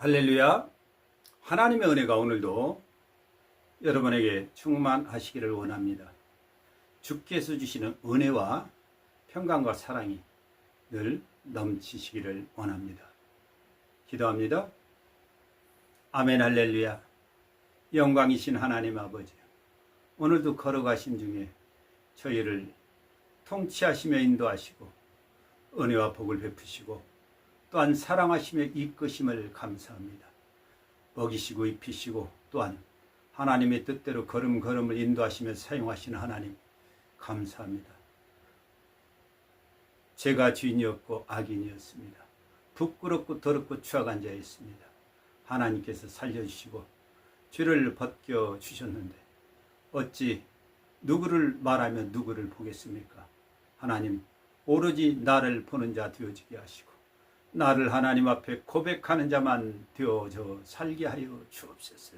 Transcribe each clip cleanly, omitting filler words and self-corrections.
할렐루야. 하나님의 은혜가 오늘도 여러분에게 충만하시기를 원합니다. 주께서 주시는 은혜와 평강과 사랑이 늘 넘치시기를 원합니다. 기도합니다. 아멘. 할렐루야. 영광이신 하나님 아버지, 오늘도 걸어가신 중에 저희를 통치하시며 인도하시고 은혜와 복을 베푸시고 또한 사랑하시며 이끄심을 감사합니다. 먹이시고 입히시고 또한 하나님의 뜻대로 걸음걸음을 인도하시며 사용하시는 하나님 감사합니다. 제가 주인이었고 악인이었습니다. 부끄럽고 더럽고 추악한 자였습니다. 하나님께서 살려주시고 죄를 벗겨주셨는데 어찌 누구를 말하며 누구를 보겠습니까? 하나님, 오로지 나를 보는 자 되어지게 하시고 나를 하나님 앞에 고백하는 자만 되어져 살게 하여 주옵소서.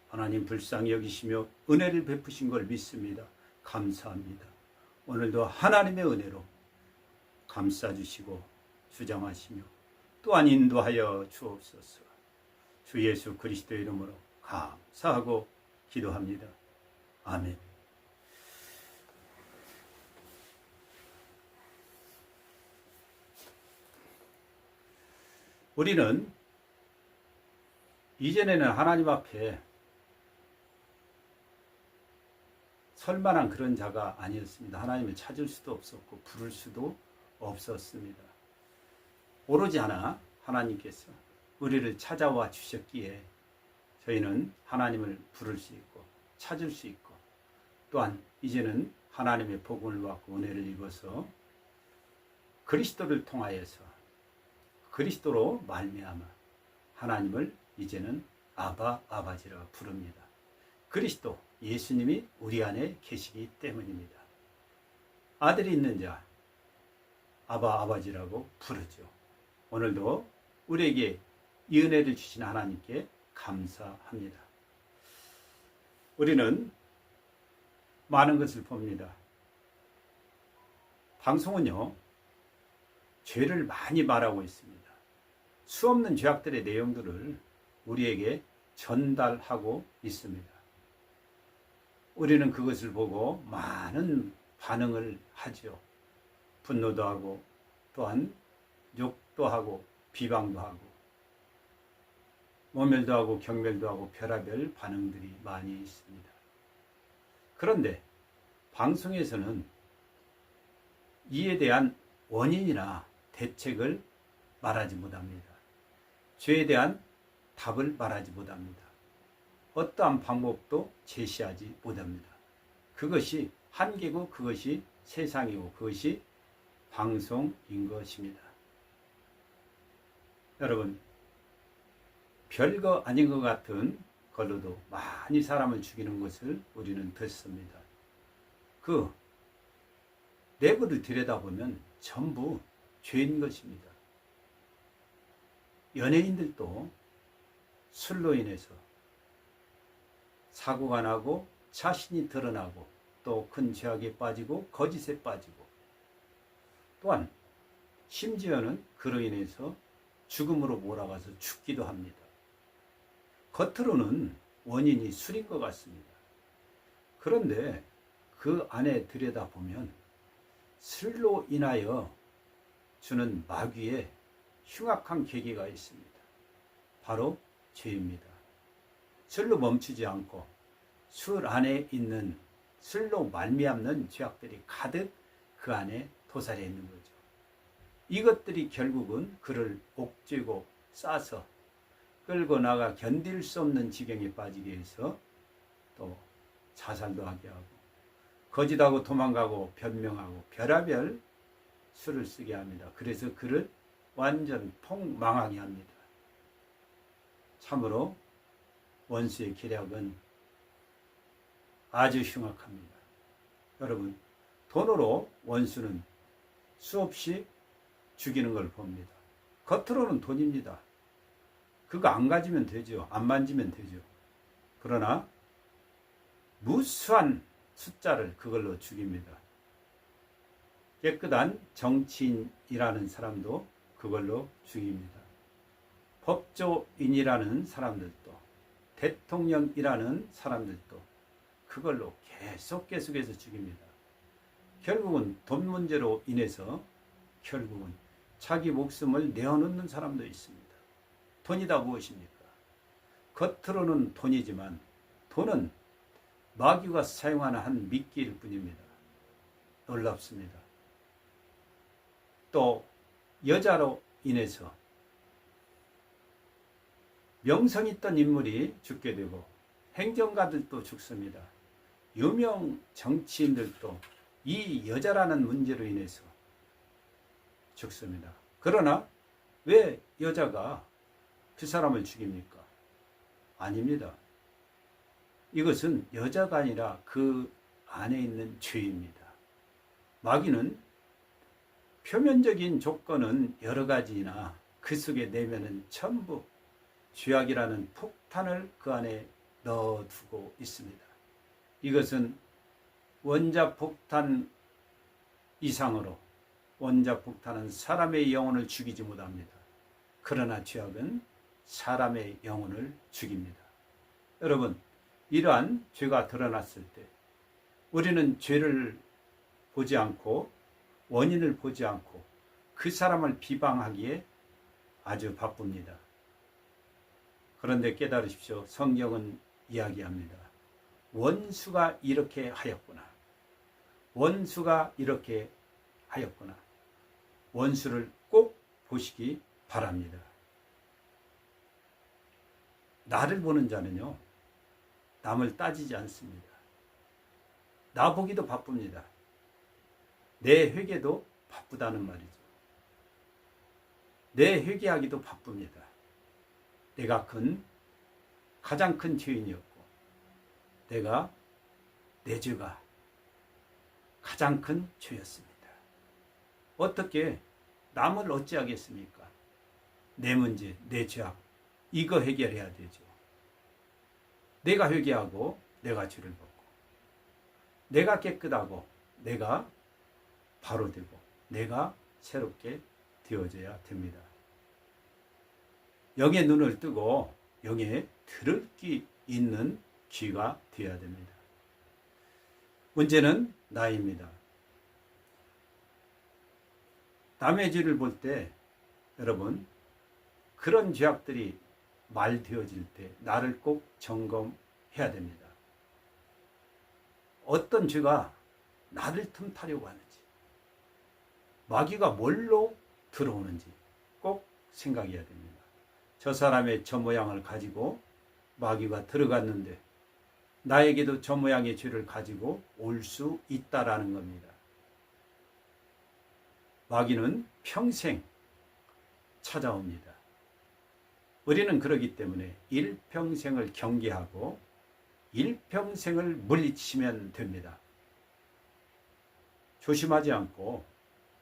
하나님 불쌍히 여기시며 은혜를 베푸신 걸 믿습니다. 감사합니다. 오늘도 하나님의 은혜로 감싸주시고 주장하시며 또한 인도하여 주옵소서. 주 예수 그리스도의 이름으로 감사하고 기도합니다. 아멘. 우리는 이전에는 하나님 앞에 설 만한 그런 자가 아니었습니다. 하나님을 찾을 수도 없었고 부를 수도 없었습니다. 오로지 하나님께서 우리를 찾아와 주셨기에 저희는 하나님을 부를 수 있고 찾을 수 있고 또한 이제는 하나님의 복음을 받고 은혜를 입어서 그리스도를 통하여서 그리스도로 말미암아 하나님을 이제는 아버지라 부릅니다. 그리스도 예수님이 우리 안에 계시기 때문입니다. 아들이 있는 자 아버지라고 부르죠. 오늘도 우리에게 이 은혜를 주신 하나님께 감사합니다. 우리는 많은 것을 봅니다. 방송은요, 죄를 많이 말하고 있습니다. 수없는 죄악들의 내용들을 우리에게 전달하고 있습니다. 우리는 그것을 보고 많은 반응을 하죠. 분노도 하고 또한 욕도 하고 비방도 하고 모멸도 하고 경멸도 하고 별의별 반응들이 많이 있습니다. 그런데 방송에서는 이에 대한 원인이나 대책을 말하지 못합니다. 죄에 대한 답을 말하지 못합니다. 어떠한 방법도 제시하지 못합니다. 그것이 한계고 그것이 세상이고 그것이 방송인 것입니다. 여러분, 별거 아닌 것 같은 걸로도 많이 사람을 죽이는 것을 우리는 듣습니다. 그 내부를 들여다보면 전부 죄인 것입니다. 연예인들도 술로 인해서 사고가 나고 자신이 드러나고 또 큰 죄악에 빠지고 거짓에 빠지고 또한 심지어는 그로 인해서 죽음으로 몰아가서 죽기도 합니다. 겉으로는 원인이 술인 것 같습니다. 그런데 그 안에 들여다보면 술로 인하여 주는 마귀의 흉악한 계기가 있습니다. 바로 죄입니다. 술로 멈추지 않고 술 안에 있는 술로 말미암는 죄악들이 가득 그 안에 도사려 있는 거죠. 이것들이 결국은 그를 옥죄고 싸서 끌고 나가 견딜 수 없는 지경에 빠지게 해서 또 자살도 하게 하고 거짓하고 도망가고 변명하고 별의별 수를 쓰게 합니다. 그래서 그를 완전 폭망하게 합니다. 참으로 원수의 계략은 아주 흉악합니다. 여러분, 돈으로 원수는 수없이 죽이는 걸 봅니다. 겉으로는 돈입니다. 그거 안 가지면 되죠. 안 만지면 되죠. 그러나 무수한 숫자를 그걸로 죽입니다. 깨끗한 정치인이라는 사람도 그걸로 죽입니다. 법조인이라는 사람들도 대통령이라는 사람들도 그걸로 계속해서 죽입니다. 결국은 돈 문제로 인해서 결국은 자기 목숨을 내어놓는 사람도 있습니다. 돈이 다 무엇입니까? 겉으로는 돈이지만 돈은 마귀가 사용하는 한 미끼일 뿐입니다. 놀랍습니다. 또 여자로 인해서 명성 있던 인물이 죽게 되고 행정가들도 죽습니다. 유명 정치인들도 이 여자라는 문제로 인해서 죽습니다. 그러나 왜 여자가 그 사람을 죽입니까? 아닙니다. 이것은 여자가 아니라 그 안에 있는 죄입니다. 마귀는 표면적인 조건은 여러 가지나 그 속에 내면은 전부 죄악이라는 폭탄을 그 안에 넣어두고 있습니다. 이것은 원자폭탄 이상으로, 원자폭탄은 사람의 영혼을 죽이지 못합니다. 그러나 죄악은 사람의 영혼을 죽입니다. 여러분, 이러한 죄가 드러났을 때 우리는 죄를 보지 않고 원인을 보지 않고 그 사람을 비방하기에 아주 바쁩니다. 그런데 깨달으십시오. 성경은 이야기합니다. 원수가 이렇게 하였구나. 원수가 이렇게 하였구나. 원수를 꼭 보시기 바랍니다. 나를 보는 자는요, 남을 따지지 않습니다. 나 보기도 바쁩니다. 내 회개도 바쁘다는 말이죠. 내 회개하기도 바쁩니다. 내가 가장 큰 죄인이었고, 내 죄가 가장 큰 죄였습니다. 어떻게 남을 어찌하겠습니까? 내 문제, 내 죄악, 이거 해결해야 되죠. 내가 회개하고 내가 죄를 벗고 내가 깨끗하고 내가 바로 되고 내가 새롭게 되어져야 됩니다. 영의 눈을 뜨고 영의 들을 귀 있는 귀가 되어야 됩니다. 문제는 나입니다. 남의 죄를 볼 때 여러분 그런 죄악들이 말되어질 때 나를 꼭 점검해야 됩니다. 어떤 죄가 나를 틈타려고 하는지, 마귀가 뭘로 들어오는지 꼭 생각해야 됩니다. 저 사람의 저 모양을 가지고 마귀가 들어갔는데 나에게도 저 모양의 죄를 가지고 올 수 있다라는 겁니다. 마귀는 평생 찾아옵니다. 우리는 그러기 때문에 일평생을 경계하고 일평생을 물리치면 됩니다. 조심하지 않고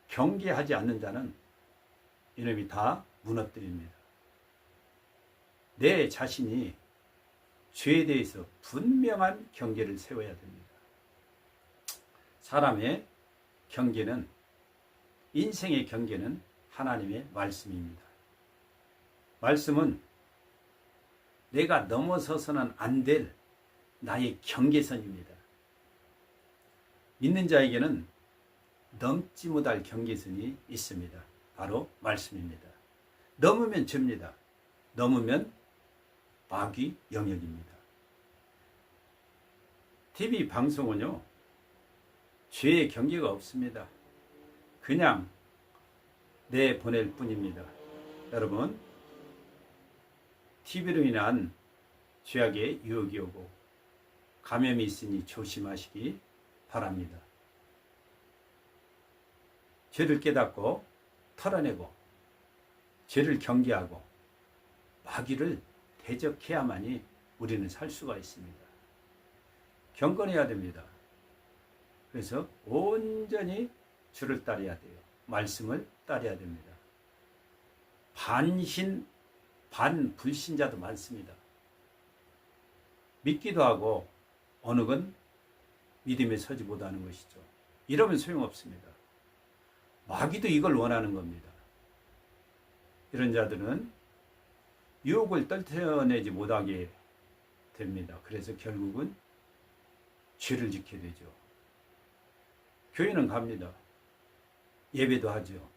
경계하지 않는 자는 이놈이 다 무너뜨립니다. 내 자신이 죄에 대해서 분명한 경계를 세워야 됩니다. 사람의 경계는, 인생의 경계는 하나님의 말씀입니다. 말씀은 내가 넘어서서는 안 될 나의 경계선입니다. 믿는 자에게는 넘지 못할 경계선이 있습니다. 바로 말씀입니다. 넘으면 죄입니다. 넘으면 마귀 영역입니다. TV 방송은요, 죄의 경계가 없습니다. 그냥 내보낼 뿐입니다. 여러분, TV로 인한 죄악의 유혹이 오고 감염이 있으니 조심하시기 바랍니다. 죄를 깨닫고 털어내고 죄를 경계하고 마귀를 대적해야만이 우리는 살 수가 있습니다. 경건해야 됩니다. 그래서 온전히 주를 따라야 돼요. 말씀을 따라야 됩니다. 반신, 반불신자도 많습니다. 믿기도 하고 어느 건 믿음에 서지 못하는 것이죠. 이러면 소용없습니다. 마귀도 이걸 원하는 겁니다. 이런 자들은 유혹을 떨쳐내지 못하게 됩니다. 그래서 결국은 죄를 짓게 되죠. 교회는 갑니다. 예배도 하죠.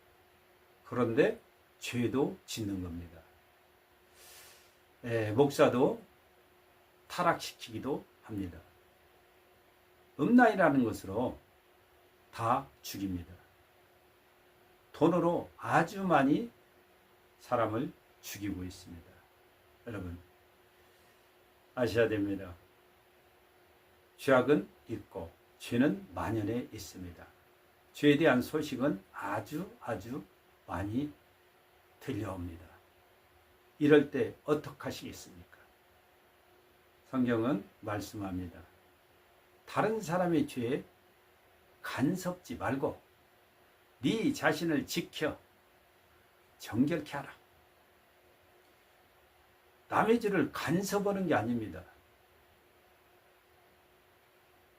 그런데 죄도 짓는 겁니다. 목사도 타락시키기도 합니다. 음란이라는 것으로 다 죽입니다. 돈으로 아주 많이 사람을 죽이고 있습니다. 여러분 아셔야 됩니다. 죄악은 있고 죄는 만연해 있습니다. 죄에 대한 소식은 아주 많이 들려옵니다. 이럴 때 어떻게 하시겠습니까? 성경은 말씀합니다. 다른 사람의 죄에 간섭지 말고 네 자신을 지켜 정결케 하라. 남의 죄를 간섭하는 게 아닙니다.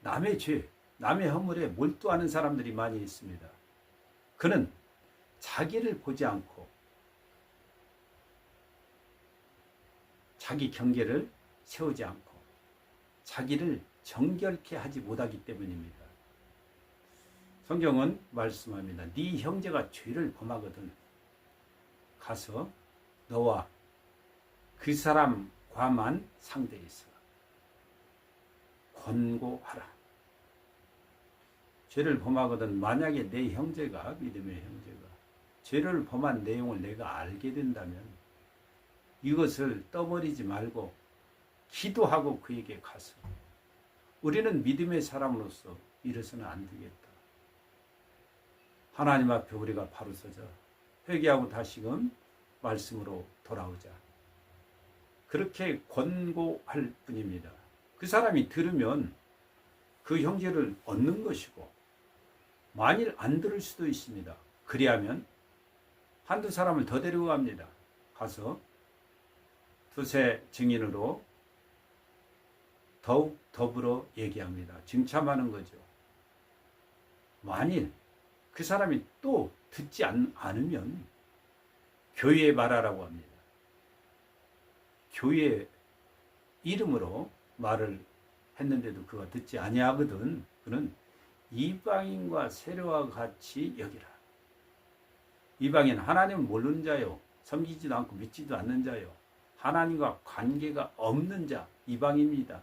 남의 죄, 남의 허물에 몰두하는 사람들이 많이 있습니다. 그는 자기를 보지 않고 자기 경계를 세우지 않고 자기를 정결케 하지 못하기 때문입니다. 성경은 말씀합니다. 네 형제가 죄를 범하거든 가서 너와 그 사람과만 상대해서 권고하라. 죄를 범하거든 만약에 내 형제가 믿음의 형제가 죄를 범한 내용을 내가 알게 된다면 이것을 떠버리지 말고 기도하고 그에게 가서 우리는 믿음의 사람으로서 이래서는 안 되겠다. 하나님 앞에 우리가 바로 서자 회개하고 다시금 말씀으로 돌아오자. 그렇게 권고할 뿐입니다. 그 사람이 들으면 그 형제를 얻는 것이고 만일 안 들을 수도 있습니다. 그리하면 한두 사람을 더 데리고 갑니다. 가서 두세 증인으로 더욱 더불어 얘기합니다. 증참하는 거죠. 만일 그 사람이 또 듣지 않으면 교회에 말하라고 합니다. 교회 이름으로 말을 했는데도 그가 듣지 아니하거든. 그는 이방인과 세례와 같이 여기라. 이방인 하나님을 모르는 자요. 섬기지도 않고 믿지도 않는 자요. 하나님과 관계가 없는 자 이방인입니다.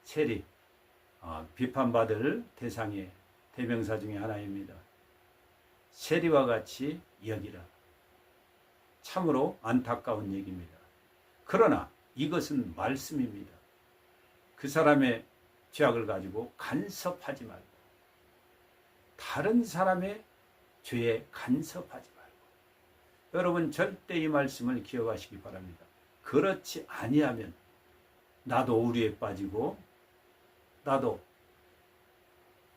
세리 비판받을 대상의 대명사 중에 하나입니다. 세리와 같이 여기라. 참으로 안타까운 얘기입니다. 그러나 이것은 말씀입니다. 그 사람의 죄악을 가지고 간섭하지 말고 다른 사람의 죄에 간섭하지 말고 여러분 절대 이 말씀을 기억하시기 바랍니다. 그렇지 아니하면 나도 오류에 빠지고 나도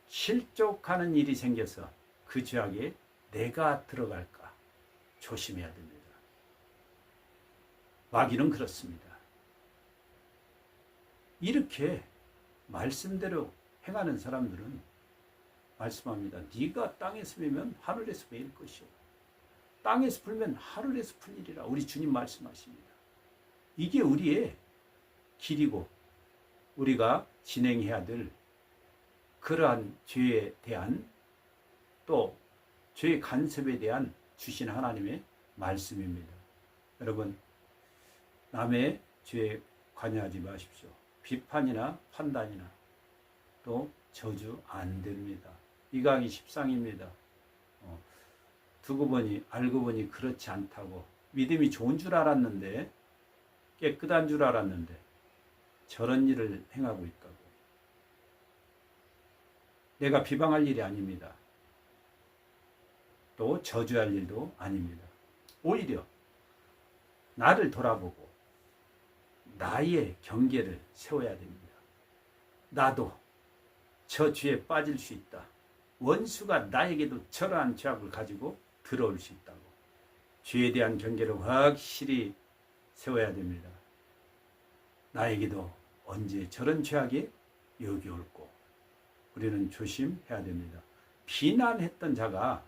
실족하는 일이 생겨서 그 죄악에 내가 들어갈까 조심해야 됩니다. 마귀는 그렇습니다. 이렇게 말씀대로 행하는 사람들은 말씀합니다. 네가 땅에서 매면 하늘에서 매일 것이요 땅에서 풀면 하늘에서 풀리리라. 우리 주님 말씀하십니다. 이게 우리의 길이고 우리가 진행해야 될 그러한 죄에 대한 또 죄의 간섭에 대한 주신 하나님의 말씀입니다. 여러분 남의 죄에 관여하지 마십시오. 비판이나 판단이나 또 저주 안 됩니다. 이강이 10상입니다. 두고 보니 알고 보니 그렇지 않다고 믿음이 좋은 줄 알았는데 깨끗한 줄 알았는데 저런 일을 행하고 있다고. 내가 비방할 일이 아닙니다. 또 저주할 일도 아닙니다. 오히려 나를 돌아보고 나의 경계를 세워야 됩니다. 나도 저 죄에 빠질 수 있다. 원수가 나에게도 저러한 죄악을 가지고 들어올 수 있다고. 죄에 대한 경계를 확실히 세워야 됩니다. 나에게도 언제 저런 죄악이 여기 올고 우리는 조심해야 됩니다. 비난했던 자가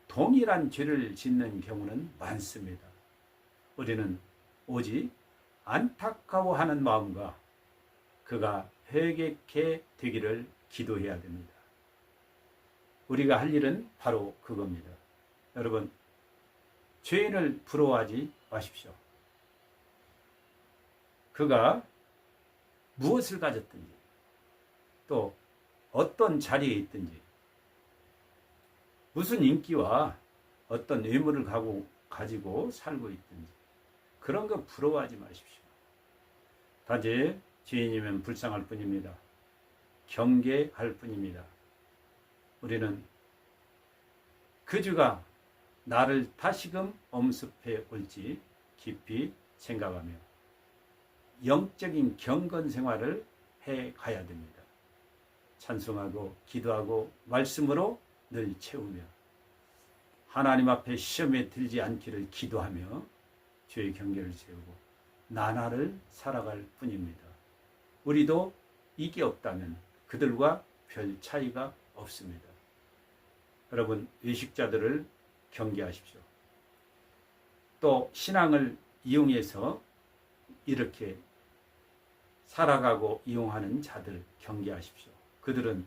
동일한 죄를 짓는 경우는 많습니다. 우리는 오직 안타까워하는 마음과 그가 회개케 되기를 기도해야 됩니다. 우리가 할 일은 바로 그겁니다. 여러분, 죄인을 부러워하지 마십시오. 그가 무엇을 가졌든지 또 어떤 자리에 있든지 무슨 인기와 어떤 외모를 가지고 살고 있든지 그런 거 부러워하지 마십시오. 단지 죄인이면 불쌍할 뿐입니다. 경계할 뿐입니다. 우리는 그 주가 나를 다시금 엄습해 올지 깊이 생각하며 영적인 경건 생활을 해 가야 됩니다. 찬송하고 기도하고 말씀으로 늘 채우며 하나님 앞에 시험에 들지 않기를 기도하며 주의 경계를 세우고 나날을 살아갈 뿐입니다. 우리도 이게 없다면 그들과 별 차이가 없습니다. 여러분, 외식자들을 경계하십시오. 또 신앙을 이용해서 이렇게 살아가고 이용하는 자들 경계하십시오. 그들은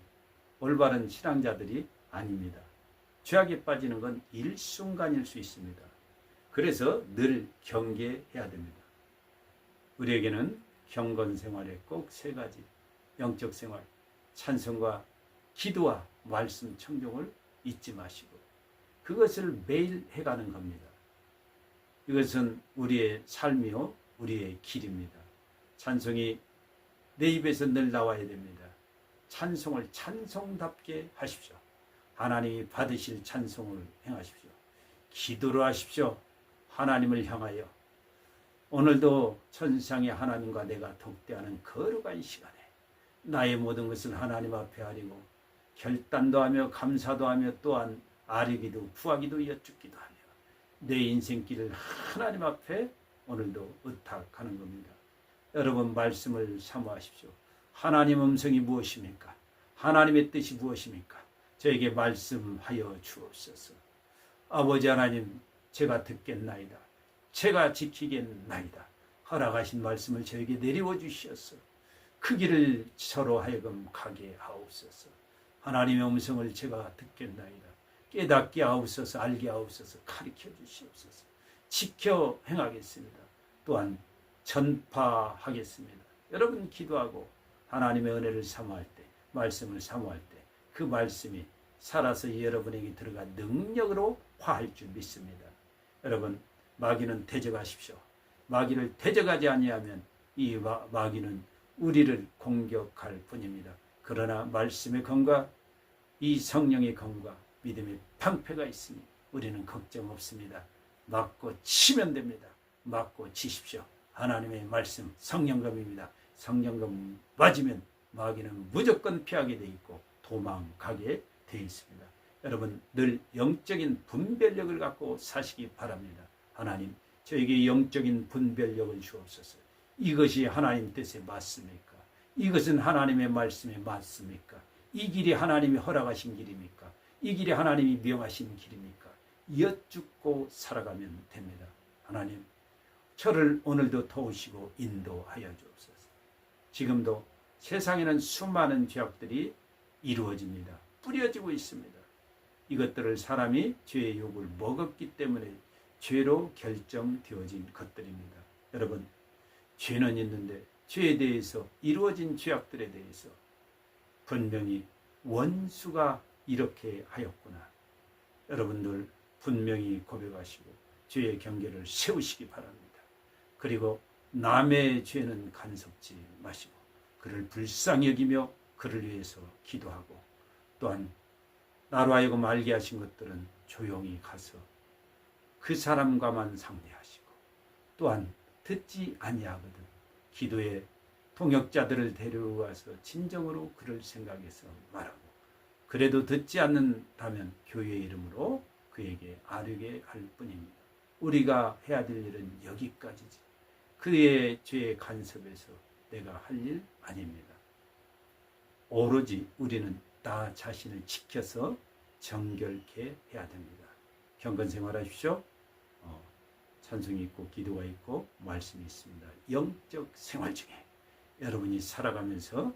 올바른 신앙자들이 아닙니다. 죄악에 빠지는 건 일순간일 수 있습니다. 그래서 늘 경계해야 됩니다. 우리에게는 경건 생활에 꼭 세 가지, 영적 생활, 찬송과 기도와 말씀 청종을 잊지 마시고 그것을 매일 해가는 겁니다. 이것은 우리의 삶이요 우리의 길입니다. 찬송이 내 입에서 늘 나와야 됩니다. 찬송을 찬송답게 하십시오. 하나님이 받으실 찬송을 행하십시오. 기도를 하십시오. 하나님을 향하여 오늘도 천상의 하나님과 내가 독대하는 거룩한 시간에 나의 모든 것을 하나님 앞에 하리고 결단도 하며 감사도 하며 또한 아뢰기도 구하기도 여쭙기도 하며 내 인생길을 하나님 앞에 오늘도 의탁하는 겁니다. 여러분, 말씀을 사모하십시오. 하나님 음성이 무엇입니까? 하나님의 뜻이 무엇입니까? 저에게 말씀하여 주옵소서. 아버지 하나님, 제가 듣겠나이다. 제가 지키겠나이다. 허락하신 말씀을 저에게 내리워 주시옵소서. 그 길을 저로 하여금 가게 하옵소서. 하나님의 음성을 제가 듣겠나이다. 깨닫게 하옵소서. 알게 하옵소서. 가르쳐 주시옵소서. 지켜 행하겠습니다. 또한 전파하겠습니다. 여러분, 기도하고 하나님의 은혜를 사모할 때, 말씀을 사모할 때 그 말씀이 살아서 여러분에게 들어가 능력으로 화할 줄 믿습니다. 여러분, 마귀는 대적하십시오. 마귀를 대적하지 아니하면 이 마귀는 우리를 공격할 뿐입니다. 그러나 말씀의 검과 이 성령의 검과 믿음의 방패가 있으니 우리는 걱정 없습니다. 맞고 치면 됩니다. 맞고 치십시오. 하나님의 말씀 성령검입니다. 성령검 맞으면 마귀는 무조건 피하게 돼 있고 도망가게 돼 있습니다. 여러분, 늘 영적인 분별력을 갖고 사시기 바랍니다. 하나님, 저에게 영적인 분별력을 주옵소서. 이것이 하나님 뜻에 맞습니까? 이것은 하나님의 말씀에 맞습니까? 이 길이 하나님이 허락하신 길입니까? 이 길이 하나님이 명하신 길입니까? 여쭙고 살아가면 됩니다. 하나님, 저를 오늘도 도우시고 인도하여 주옵소서. 지금도 세상에는 수많은 죄악들이 이루어집니다. 뿌려지고 있습니다. 이것들을 사람이 죄의 욕을 먹었기 때문에 죄로 결정되어진 것들입니다. 여러분, 죄는 있는데 죄에 대해서 이루어진 죄악들에 대해서 분명히 원수가 이렇게 하였구나. 여러분들 분명히 고백하시고 죄의 경계를 세우시기 바랍니다. 그리고 남의 죄는 간섭지 마시고 그를 불쌍히 여기며 그를 위해서 기도하고 또한 나로 하여금 알게 하신 것들은 조용히 가서 그 사람과만 상대하시고 또한 듣지 아니하거든 기도에 통역자들을 데려와서 진정으로 그를 생각해서 말하고 그래도 듣지 않는다면 교회의 이름으로 그에게 아뢰게 할 뿐입니다. 우리가 해야 될 일은 여기까지지 그의 죄의 간섭에서 내가 할 일 아닙니다. 오로지 우리는 나 자신을 지켜서 정결케 해야 됩니다. 경건 생활하십시오. 찬송이 있고 기도가 있고 말씀이 있습니다. 영적 생활 중에 여러분이 살아가면서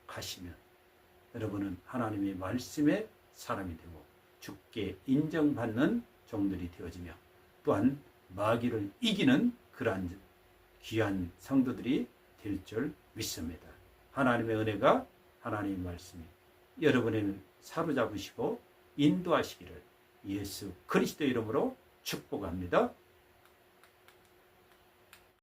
가시면 여러분은 하나님의 말씀의 사람이 되고 주께 인정받는 종들이 되어지며 또한 마귀를 이기는 그러한 귀한 성도들이 될 줄 믿습니다. 하나님의 은혜가 하나님의 말씀이 여러분을 사로잡으시고 인도하시기를 예수 그리스도 이름으로 축복합니다.